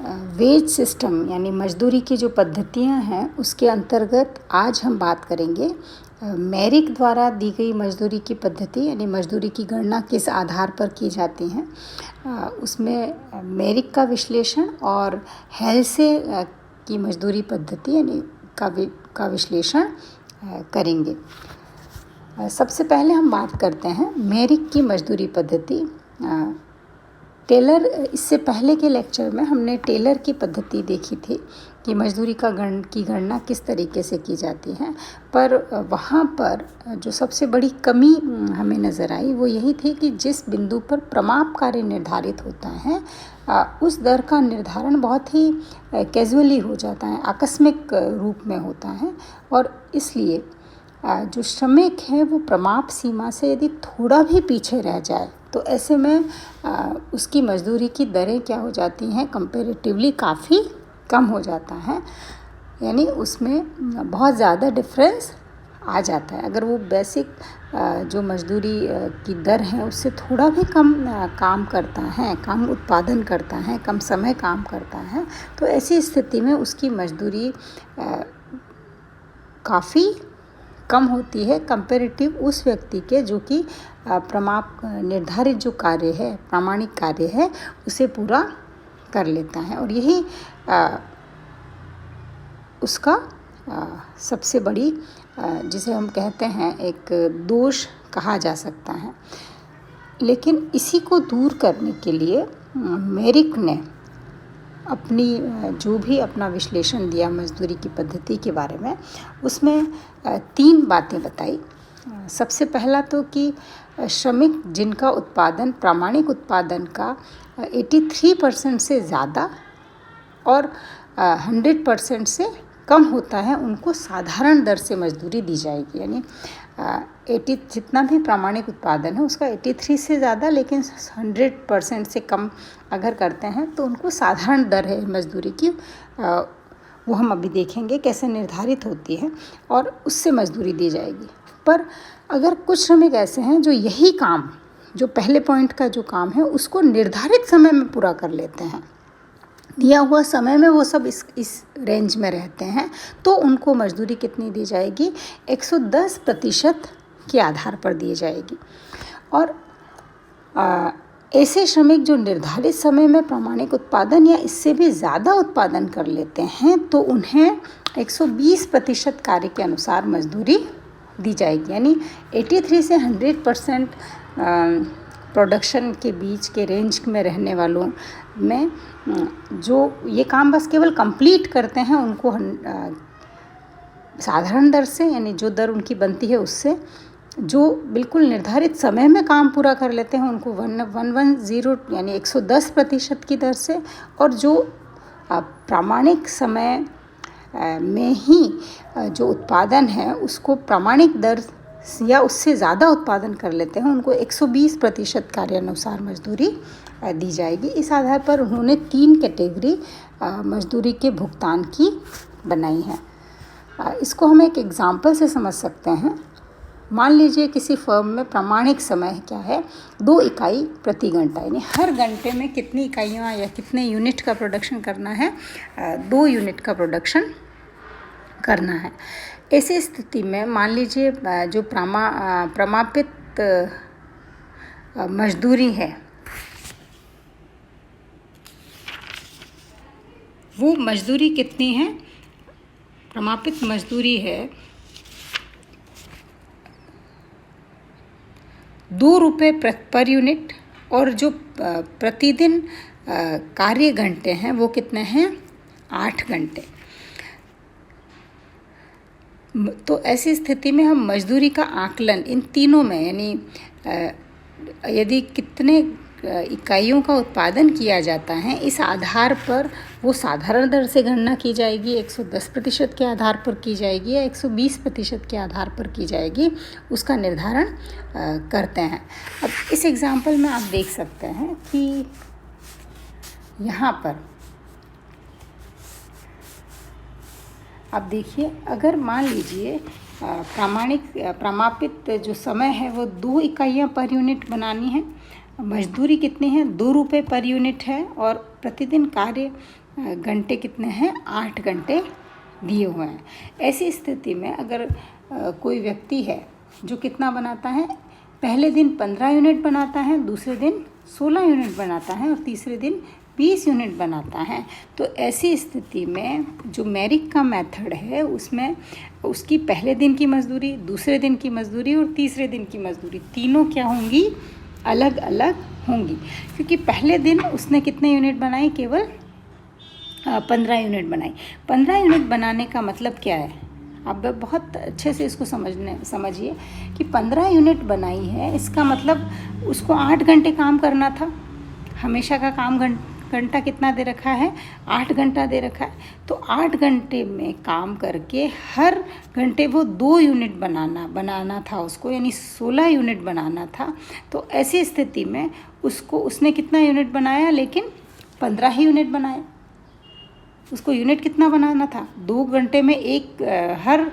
Veg system यानी मजदूरी की जो पद्धतियां हैं उसके अंतर्गत आज हम बात करेंगे मेरिक द्वारा दी गई मजदूरी की पद्धति यानी मजदूरी की गणना किस आधार पर की जाती है। उसमें मेरिक का विश्लेषण और हेल्से की मजदूरी पद्धति यानी का विश्लेषण करेंगे। सबसे पहले हम बात करते हैं मेरिक की मजदूरी पद्धति। टेलर, इससे पहले के लेक्चर में हमने टेलर की पद्धति देखी थी कि मजदूरी की गणना किस तरीके से की जाती है, पर वहाँ पर जो सबसे बड़ी कमी हमें नज़र आई वो यही थी कि जिस बिंदु पर प्रमाप कार्य निर्धारित होता है उस दर का निर्धारण बहुत ही कैजुअली हो जाता है, आकस्मिक रूप में होता है, और इसलिए जो श्रमिक है वो प्रमाप सीमा से यदि थोड़ा भी पीछे रह जाए तो ऐसे में उसकी मजदूरी की दरें क्या हो जाती हैं, कंपैरेटिवली काफ़ी कम हो जाता है, यानी उसमें बहुत ज़्यादा डिफरेंस आ जाता है। अगर वो बेसिक जो मजदूरी की दर है उससे थोड़ा भी कम काम करता है, कम उत्पादन करता है, कम समय काम करता है, तो ऐसी स्थिति में उसकी मजदूरी काफ़ी कम होती है कंपैरेटिव उस व्यक्ति के जो कि प्रमाप निर्धारित जो कार्य है, प्रामाणिक कार्य है, उसे पूरा कर लेता है। और यही उसका सबसे बड़ी जिसे हम कहते हैं एक दोष कहा जा सकता है। लेकिन इसी को दूर करने के लिए मेरिक ने जो भी अपना विश्लेषण दिया मजदूरी की पद्धति के बारे में, उसमें 3 बातें बताई। सबसे पहला तो कि श्रमिक जिनका उत्पादन प्रामाणिक उत्पादन का 83% से ज़्यादा और 100% से कम होता है उनको साधारण दर से मजदूरी दी जाएगी। यानी 80 जितना भी प्रामाणिक उत्पादन है उसका 83 से ज़्यादा लेकिन 100% से कम अगर करते हैं तो उनको साधारण दर है मजदूरी की, वो हम अभी देखेंगे कैसे निर्धारित होती है, और उससे मजदूरी दी जाएगी। पर अगर कुछ श्रमिक ऐसे हैं जो यही काम, जो पहले पॉइंट का जो काम है उसको निर्धारित समय में पूरा कर लेते हैं, दिया हुआ समय में वो सब इस रेंज में रहते हैं, तो उनको मजदूरी कितनी दी जाएगी, 110% के आधार पर दी जाएगी। और ऐसे श्रमिक जो निर्धारित समय में प्रामाणिक उत्पादन या इससे भी ज़्यादा उत्पादन कर लेते हैं तो उन्हें 120% कार्य के अनुसार मजदूरी दी जाएगी। यानी 83 से 100% प्रोडक्शन के बीच के रेंज में रहने वालों में जो ये काम बस केवल कंप्लीट करते हैं उनको साधारण दर से, यानी जो दर उनकी बनती है उससे, जो बिल्कुल निर्धारित समय में काम पूरा कर लेते हैं उनको 110 यानी 110% की दर से, और जो प्रामाणिक समय में ही जो उत्पादन है उसको प्रामाणिक दर या उससे ज़्यादा उत्पादन कर लेते हैं उनको 120% कार्यानुसार मजदूरी दी जाएगी। इस आधार पर उन्होंने 3 कैटेगरी मजदूरी के भुगतान की बनाई है। इसको हम एक एग्जाम्पल से समझ सकते हैं। मान लीजिए किसी फर्म में प्रामाणिक समय क्या है, 2 इकाई प्रति घंटा, यानी हर घंटे में कितनी इकाइयाँ या कितने यूनिट का प्रोडक्शन करना है, 2 यूनिट का प्रोडक्शन करना है। ऐसी स्थिति में मान लीजिए जो प्रमापित मजदूरी है वो मजदूरी कितनी है, प्रमापित मजदूरी है 2 रुपये पर यूनिट, और जो प्रतिदिन कार्य घंटे हैं वो कितने हैं, 8 घंटे। तो ऐसी स्थिति में हम मजदूरी का आकलन इन तीनों में, यानी यदि कितने इकाइयों का उत्पादन किया जाता है इस आधार पर वो साधारण दर से गणना की जाएगी, 110% के आधार पर की जाएगी या 120% के आधार पर की जाएगी, उसका निर्धारण करते हैं। अब इस एग्जाम्पल में आप देख सकते हैं कि यहाँ पर आप देखिए, अगर मान लीजिए प्रमापित जो समय है वो 2 इकाइयाँ पर यूनिट बनानी है, मजदूरी कितनी है, 2 रुपये पर यूनिट है, और प्रतिदिन कार्य घंटे कितने हैं, 8 घंटे दिए हुए हैं। ऐसी स्थिति में अगर कोई व्यक्ति है जो कितना बनाता है, पहले दिन 15 यूनिट बनाता है, दूसरे दिन 16 यूनिट बनाता है और तीसरे दिन 20 यूनिट बनाता है, तो ऐसी स्थिति में जो मेरिक का मेथड है उसमें उसकी पहले दिन की मजदूरी, दूसरे दिन की मजदूरी और तीसरे दिन की मजदूरी तीनों क्या होंगी, अलग अलग होंगी। क्योंकि पहले दिन उसने कितने यूनिट बनाए, केवल 15 यूनिट बनाई। 15 यूनिट बनाने का मतलब क्या है, आप बहुत अच्छे से इसको समझिए कि 15 यूनिट बनाई है, इसका मतलब उसको 8 घंटे काम करना था। हमेशा का काम घंटा कितना दे रखा है, 8 घंटा दे रखा है। तो 8 घंटे में काम करके हर घंटे वो 2 यूनिट बनाना था उसको, यानी 16 यूनिट बनाना था। तो ऐसी स्थिति में उसने कितना यूनिट बनाया, लेकिन 15 ही यूनिट बनाए। उसको यूनिट कितना बनाना था, 2 घंटे में हर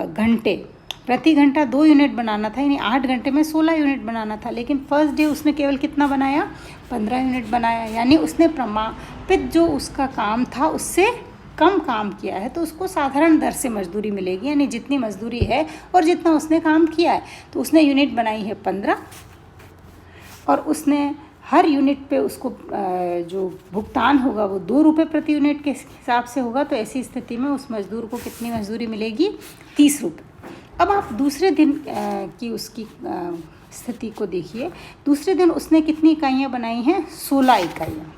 घंटे प्रति घंटा 2 यूनिट बनाना था, यानी 8 घंटे में 16 यूनिट बनाना था। लेकिन फर्स्ट डे उसने केवल कितना बनाया, 15 यूनिट बनाया। यानी उसने प्रमापित जो उसका काम था उससे कम काम किया है, तो उसको साधारण दर से मजदूरी मिलेगी, यानी जितनी मजदूरी है और जितना उसने काम किया है। तो उसने यूनिट बनाई है 15 और उसने हर यूनिट पे उसको जो भुगतान होगा वो 2 रुपये प्रति यूनिट के हिसाब से होगा। तो ऐसी स्थिति में उस मजदूर को कितनी मजदूरी मिलेगी, 30 रुपये। अब आप दूसरे दिन की उसकी स्थिति को देखिए। दूसरे दिन उसने कितनी इकाइयाँ बनाई हैं, 16 इकाइयाँ,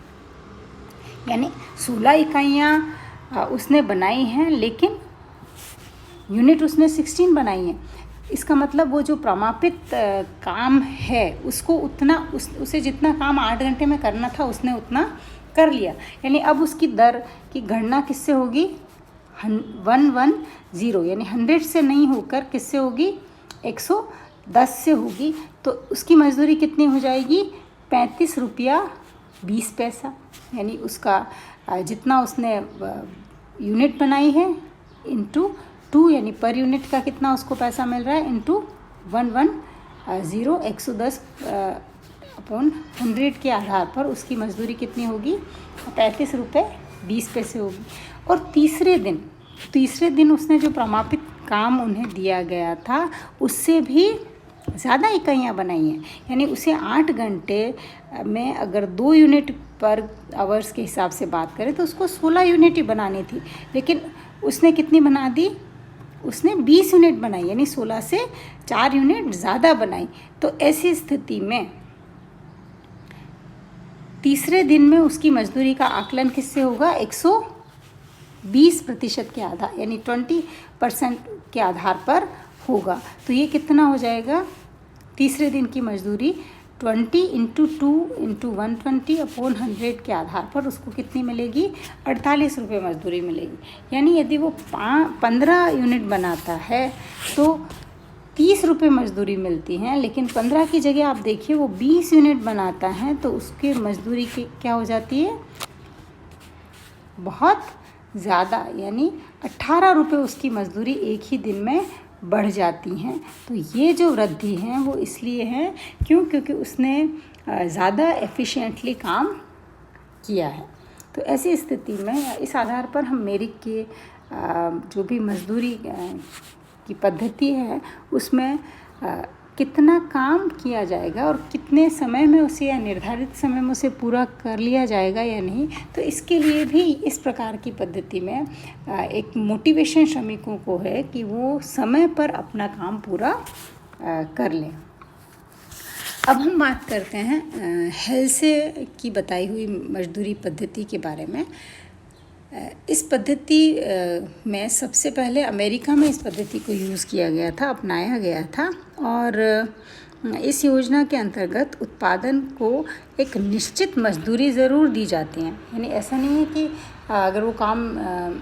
यानी 16 इकाइयाँ उसने बनाई हैं, लेकिन यूनिट उसने 16 बनाई हैं। इसका मतलब वो जो प्रमापित काम है उसको उसे जितना काम 8 घंटे में करना था उसने उतना कर लिया। यानी अब उसकी दर की गणना किससे होगी, 110, यानी 100 से नहीं होकर किससे होगी, 110 से होगी। तो उसकी मजदूरी कितनी हो जाएगी, 35 रुपया 20 पैसा। यानी उसका जितना उसने यूनिट बनाई है इंटू 2, यानी पर यूनिट का कितना उसको पैसा मिल रहा है, इंटू 110, 110 अपॉन 100 के आधार पर उसकी मजदूरी कितनी होगी, 35 रुपये 20 पैसे होगी। और तीसरे दिन उसने जो प्रमापित काम उन्हें दिया गया था उससे भी ज़्यादा इकाइयाँ बनाई हैं। यानी उसे 8 घंटे में अगर 2 यूनिट पर आवर्स के हिसाब से बात करें तो उसको 16 यूनिट ही बनानी थी, लेकिन उसने कितनी बना दी, उसने 20 यूनिट बनाई, यानी 16 से 4 यूनिट ज़्यादा बनाई। तो ऐसी स्थिति में तीसरे दिन में उसकी मजदूरी का आकलन किससे होगा, 120% के आधार, यानी 20% के आधार पर होगा। तो ये कितना हो जाएगा, तीसरे दिन की मजदूरी 20 इंटू 2 इंटू 120 अपॉन 100 के आधार पर उसको कितनी मिलेगी, 48 रुपये मजदूरी मिलेगी। यानी यदि वो 15 यूनिट बनाता है तो 30 रुपये मजदूरी मिलती हैं, लेकिन 15 की जगह आप देखिए वो 20 यूनिट बनाता है तो उसकी मजदूरी की क्या हो जाती है, बहुत ज़्यादा, यानी 18 रुपये उसकी मजदूरी एक ही दिन में बढ़ जाती हैं। तो ये जो वृद्धि हैं वो इसलिए हैं क्योंकि उसने ज़्यादा एफिशिएंटली काम किया है। तो ऐसी स्थिति में इस आधार पर हम मेरिक के जो भी मजदूरी की पद्धति है उसमें कितना काम किया जाएगा और कितने समय में उसे या निर्धारित समय में उसे पूरा कर लिया जाएगा या नहीं, तो इसके लिए भी इस प्रकार की पद्धति में एक मोटिवेशन श्रमिकों को है कि वो समय पर अपना काम पूरा कर लें। अब हम बात करते हैं हेल्से की बताई हुई मजदूरी पद्धति के बारे में। इस पद्धति में सबसे पहले अमेरिका में इस पद्धति को यूज़ किया गया था, अपनाया गया था। और इस योजना के अंतर्गत उत्पादन को एक निश्चित मजदूरी ज़रूर दी जाती है। यानी ऐसा नहीं है कि अगर वो काम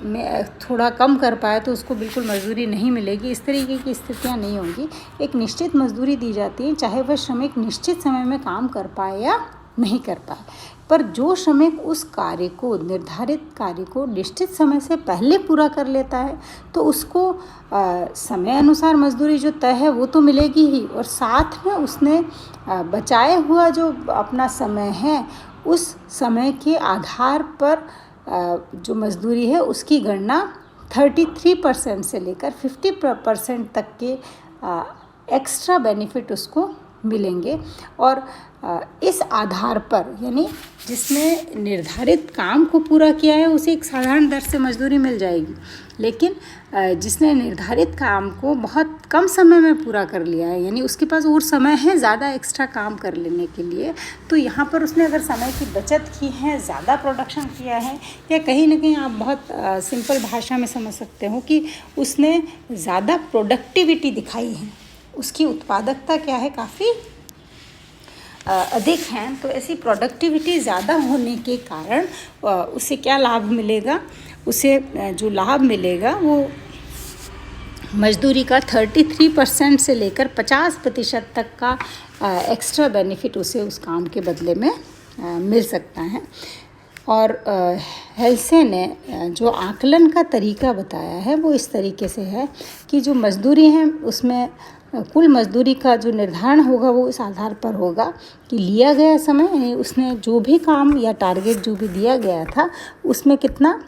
में थोड़ा कम कर पाए तो उसको बिल्कुल मजदूरी नहीं मिलेगी, इस तरीके की स्थितियाँ नहीं होंगी। एक निश्चित मजदूरी दी जाती है, चाहे वह श्रमिक निश्चित समय में काम कर पाए या नहीं कर पाए। पर जो श्रमिक उस कार्य को, निर्धारित कार्य को निश्चित समय से पहले पूरा कर लेता है तो उसको समय अनुसार मजदूरी जो तय है वो तो मिलेगी ही, और साथ में उसने बचाए हुआ जो अपना समय है उस समय के आधार पर जो मजदूरी है उसकी गणना 33% से लेकर 50% तक के एक्स्ट्रा बेनिफिट उसको मिलेंगे। और इस आधार पर यानी जिसने निर्धारित काम को पूरा किया है उसे एक साधारण दर से मजदूरी मिल जाएगी, लेकिन जिसने निर्धारित काम को बहुत कम समय में पूरा कर लिया है यानी उसके पास और समय है ज़्यादा एक्स्ट्रा काम कर लेने के लिए, तो यहाँ पर उसने अगर समय की बचत की है, ज़्यादा प्रोडक्शन किया है, या कहीं ना कहीं आप बहुत सिंपल भाषा में समझ सकते हो कि उसने ज़्यादा प्रोडक्टिविटी दिखाई है, उसकी उत्पादकता क्या है काफ़ी अधिक हैं। तो ऐसी प्रोडक्टिविटी ज़्यादा होने के कारण उसे क्या लाभ मिलेगा, उसे जो लाभ मिलेगा वो मजदूरी का 33% से लेकर 50% तक का एक्स्ट्रा बेनिफिट उसे उस काम के बदले में मिल सकता है। और हेल्से ने जो आकलन का तरीका बताया है वो इस तरीके से है कि जो मजदूरी है उसमें कुल मजदूरी का जो निर्धारण होगा वो इस आधार पर होगा कि लिया गया समय यानी उसने जो भी काम या टारगेट जो भी दिया गया था उसमें कितना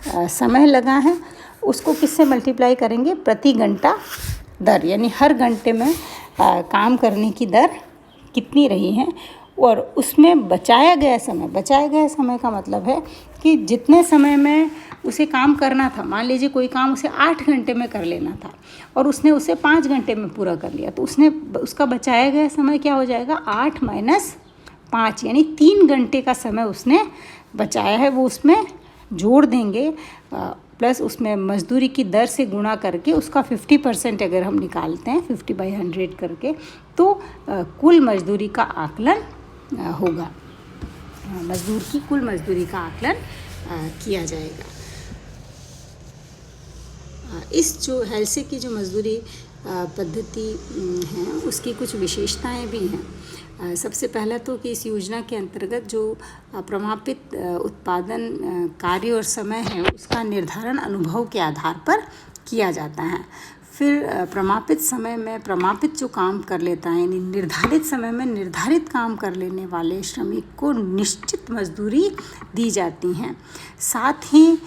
समय लगा है, उसको किससे मल्टीप्लाई करेंगे, प्रति घंटा दर, यानी हर घंटे में काम करने की दर कितनी रही है, और उसमें बचाया गया समय का मतलब है कि जितने समय में उसे काम करना था, मान लीजिए कोई काम उसे 8 घंटे में कर लेना था और उसने उसे 5 घंटे में पूरा कर लिया, तो उसका बचाया गया समय क्या हो जाएगा, 8 - 5 यानी 3 घंटे का समय उसने बचाया है, वो उसमें जोड़ देंगे प्लस उसमें मजदूरी की दर से गुणा करके उसका 50% अगर हम निकालते हैं 50/100 करके, तो कुल मजदूरी का आकलन होगा, मजदूर की कुल मजदूरी का आकलन किया जाएगा। इस जो हेल्से की जो मजदूरी पद्धति है उसकी कुछ विशेषताएं भी हैं। सबसे पहला तो कि इस योजना के अंतर्गत जो प्रमापित उत्पादन कार्य और समय है उसका निर्धारण अनुभव के आधार पर किया जाता है। फिर प्रमापित समय में प्रमापित जो काम कर लेता है यानी निर्धारित समय में निर्धारित काम कर लेने वाले श्रमिक को निश्चित मजदूरी दी जाती हैं। साथ ही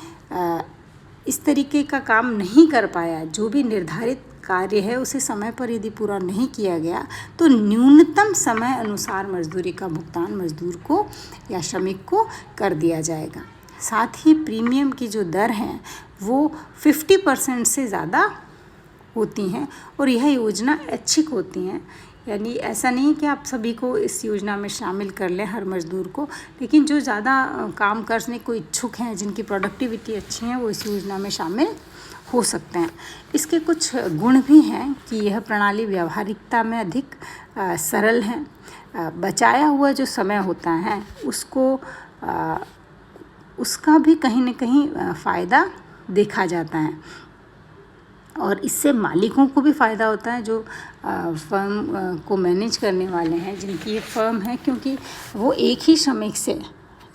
इस तरीके का काम नहीं कर पाया, जो भी निर्धारित कार्य है उसे समय पर यदि पूरा नहीं किया गया तो न्यूनतम समय अनुसार मजदूरी का भुगतान मजदूर को या श्रमिक को कर दिया जाएगा। साथ ही प्रीमियम की जो दर है वो 50% से ज़्यादा होती हैं और यह योजना ऐच्छिक होती हैं, यानी ऐसा नहीं कि आप सभी को इस योजना में शामिल कर लें हर मजदूर को, लेकिन जो ज़्यादा काम करने को इच्छुक हैं, जिनकी प्रोडक्टिविटी अच्छी है, वो इस योजना में शामिल हो सकते हैं। इसके कुछ गुण भी हैं कि यह प्रणाली व्यावहारिकता में अधिक सरल है, बचाया हुआ जो समय होता है उसका भी कहीं न कहीं फ़ायदा देखा जाता है और इससे मालिकों को भी फ़ायदा होता है जो फर्म को मैनेज करने वाले हैं, जिनकी ये फर्म है, क्योंकि वो एक ही श्रमिक से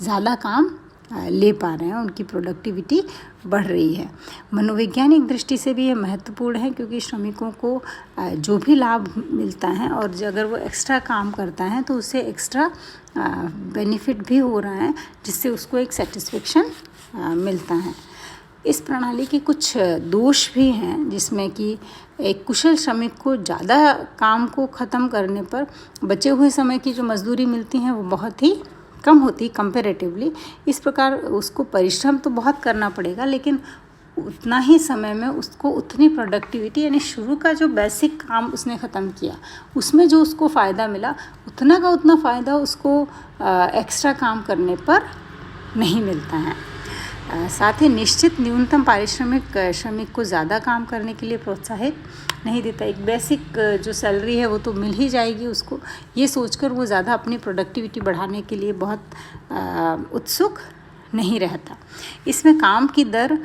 ज़्यादा काम ले पा रहे हैं, उनकी प्रोडक्टिविटी बढ़ रही है। मनोवैज्ञानिक दृष्टि से भी ये महत्वपूर्ण है क्योंकि श्रमिकों को जो भी लाभ मिलता है और अगर वो एक्स्ट्रा काम करता है तो उससे एक्स्ट्रा बेनिफिट भी हो रहा है, जिससे उसको एक सेटिस्फेक्शन मिलता है। इस प्रणाली के कुछ दोष भी हैं, जिसमें कि एक कुशल श्रमिक को ज़्यादा काम को ख़त्म करने पर बचे हुए समय की जो मजदूरी मिलती है वो बहुत ही कम होती कंपैरेटिवली। इस प्रकार उसको परिश्रम तो बहुत करना पड़ेगा, लेकिन उतना ही समय में उसको उतनी प्रोडक्टिविटी यानी शुरू का जो बेसिक काम उसने ख़त्म किया उसमें जो उसको फ़ायदा मिला उतना का उतना फ़ायदा उसको एक्स्ट्रा काम करने पर नहीं मिलता है। साथ ही निश्चित न्यूनतम पारिश्रमिक श्रमिक को ज़्यादा काम करने के लिए प्रोत्साहित नहीं देता। एक बेसिक जो सैलरी है वो तो मिल ही जाएगी उसको, ये सोचकर वो ज़्यादा अपनी प्रोडक्टिविटी बढ़ाने के लिए बहुत उत्सुक नहीं रहता। इसमें काम की दर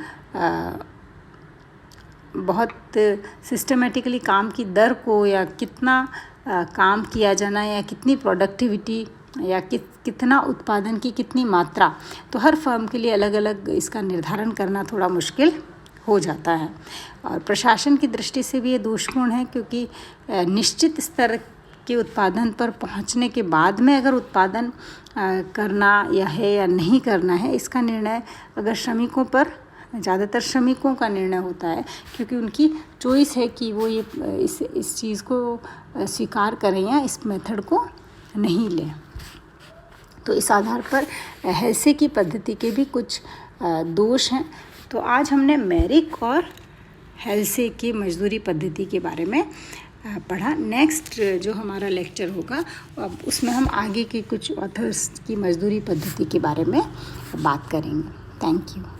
बहुत सिस्टमेटिकली काम की दर को या कितना काम किया जाना या कितनी प्रोडक्टिविटी या कितना उत्पादन की कितनी मात्रा, तो हर फर्म के लिए अलग अलग इसका निर्धारण करना थोड़ा मुश्किल हो जाता है। और प्रशासन की दृष्टि से भी ये दोषपूर्ण है क्योंकि निश्चित स्तर के उत्पादन पर पहुंचने के बाद में अगर उत्पादन करना या नहीं करना है, इसका निर्णय अगर श्रमिकों पर, ज़्यादातर श्रमिकों का निर्णय होता है, क्योंकि उनकी चॉइस है कि वो ये इस चीज़ को स्वीकार करें या इस मेथड को नहीं लें। तो इस आधार पर हेल्से की पद्धति के भी कुछ दोष हैं। तो आज हमने मेरिक और हेल्से की मजदूरी पद्धति के बारे में पढ़ा। नेक्स्ट जो हमारा लेक्चर होगा अब उसमें हम आगे की कुछ ऑथर्स की मजदूरी पद्धति के बारे में बात करेंगे। Thank you.